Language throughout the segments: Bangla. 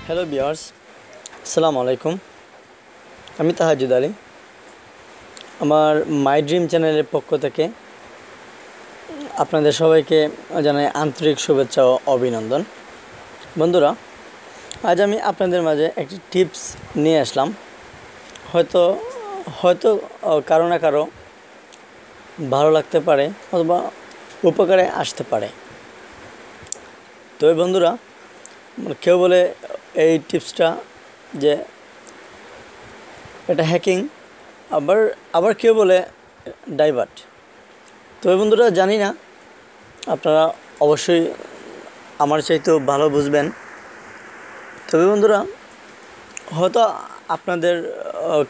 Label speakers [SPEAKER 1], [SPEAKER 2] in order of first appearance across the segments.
[SPEAKER 1] হ্যালো ভিউয়ার্স, আসসালামু আলাইকুম। আমি তাহাজুদ আলী। আমার মাই ড্রিম চ্যানেলের পক্ষ থেকে আপনাদের সবাইকে জানাই আন্তরিক শুভেচ্ছা ও অভিনন্দন। বন্ধুরা, আজ আমি আপনাদের মাঝে একটি টিপস নিয়ে আসলাম। হয়তো হয়তো কারো না কারো ভালো লাগতে পারে অথবা উপকারে আসতে পারে। তো বন্ধুরা, কেউ বলে এই টিপসটা যে এটা হ্যাকিং, আবার কেউ বলে ডাইভার্ট। তো বন্ধুরা, জানি না, আপনারা অবশ্যই আমার চাইতেও ভালো বুঝবেন। তবে বন্ধুরা, হয়তো আপনাদের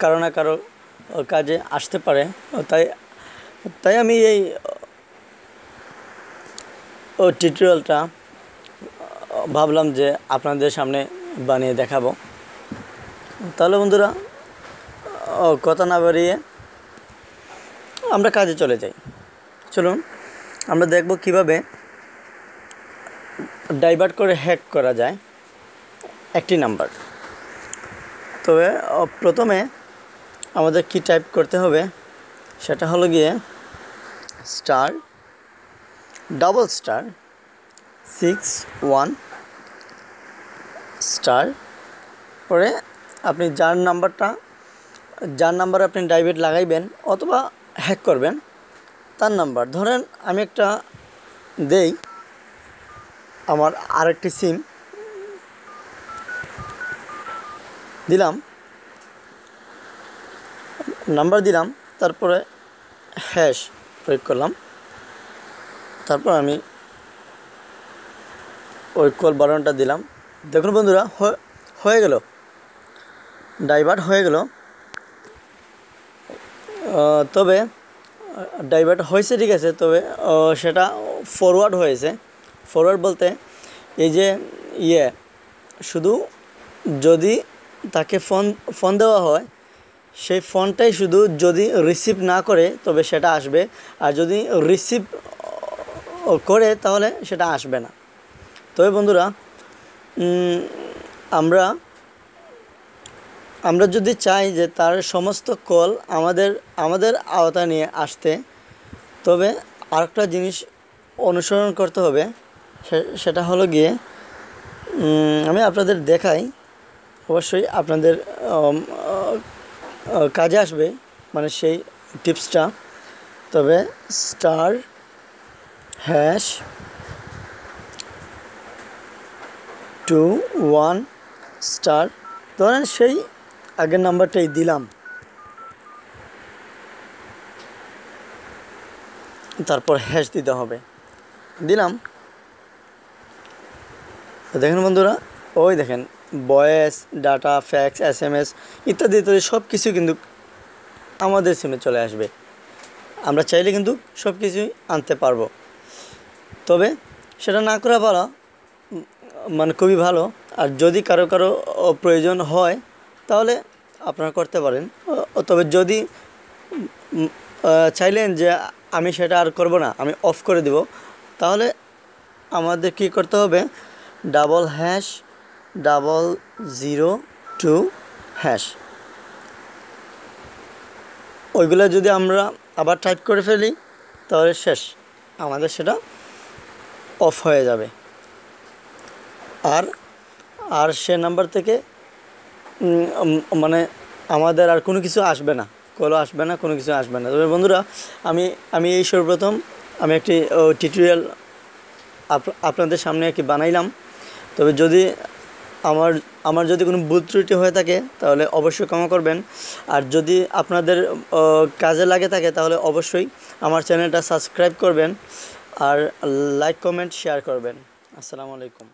[SPEAKER 1] কারো না কারো কাজে আসতে পারে। তাই আমি এই টিউটোরিয়ালটা ভাবলাম যে আপনাদের সামনে বানিয়ে দেখাবো। তাহলে বন্ধুরা, কথা না বাড়িয়ে আমরা কাজে চলে যাই। চলুন আমরা দেখব কিভাবে ডাইভার্ট করে হ্যাক করা যায় একটি নাম্বার। তবে প্রথমে আমাদের কি টাইপ করতে হবে সেটা হলো গিয়ে ***61* পরে আপনি যার নাম্বার আপনি ডাইভার্ট লাগাইবেন অথবা হ্যাক করবেন তার নাম্বার। ধরেন আমি একটা দেই, আমার আরেকটি সিম দিলাম, নাম্বার দিলাম, তারপরে হ্যাশ প্রয়োগ করলাম, তারপর আমি ওই কল বাটনটা দিলাম। দেখুন বন্ধুরা, হয়ে গেল, ডাইভার্ট হয়ে গেল। তবে ডাইভার্ট হয়েছে ঠিক আছে, তবে সেটা ফরওয়ার্ড হয়েছে। ফরওয়ার্ড বলতে এই যে শুধু যদি তাকে ফোন দেওয়া হয়, সেই ফোনটাই শুধু যদি রিসিভ না করে তবে সেটা আসবে, আর যদি রিসিভ করে তাহলে সেটা আসবে না। তবে বন্ধুরা, আমরা যদি চাই যে তার সমস্ত কল আমাদের আওতা নিয়ে আসতে, তবে আরেকটা জিনিস অনুসরণ করতে হবে। সেটা হলো গিয়ে, আমি আপনাদের দেখাই, অবশ্যই আপনাদের কাজে আসবে মানে সেই টিপসটা। তবে *#*21* ধরেন সেই আগের নাম্বারটাই দিলাম, তারপর হ্যাশ দিতে হবে। দিলাম, দেখেন বন্ধুরা, ওই দেখেন ভয়েস, ডাটা, ফ্যাক্স, SMS ইত্যাদি ইত্যাদি সব কিছু কিন্তু আমাদের সিমে চলে আসবে। আমরা চাইলে কিন্তু সব কিছুই আনতে পারবো। তবে সেটা না করা ভালো, মানে খুবই ভালো। আর যদি কারো প্রয়োজন হয় তাহলে আপনারা করতে পারেন। তবে যদি চাইলেন যে আমি সেটা আর করব না, আমি অফ করে দিব, তাহলে আমাদের কি করতে হবে, ##0002# ওইগুলো যদি আমরা আবার টাইপ করে ফেলি তাহলে শেষ, আমাদের সেটা অফ হয়ে যাবে। আর সে নাম্বার থেকে মানে আমাদের আর কোনো কিছু আসবে না, কলও আসবে না, কোনো কিছু আসবে না। তবে বন্ধুরা, আমি এই সর্বপ্রথম আমি একটি টিউটোরিয়াল আপনাদের সামনে কি বানাইলাম। তবে যদি আমার যদি কোনো ভুল ত্রুটি হয়ে থাকে তাহলে অবশ্যই ক্ষমা করবেন। আর যদি আপনাদের কাজে লাগে থাকে তাহলে অবশ্যই আমার চ্যানেলটা সাবস্ক্রাইব করবেন আর লাইক, কমেন্ট, শেয়ার করবেন। আসসালামু আলাইকুম।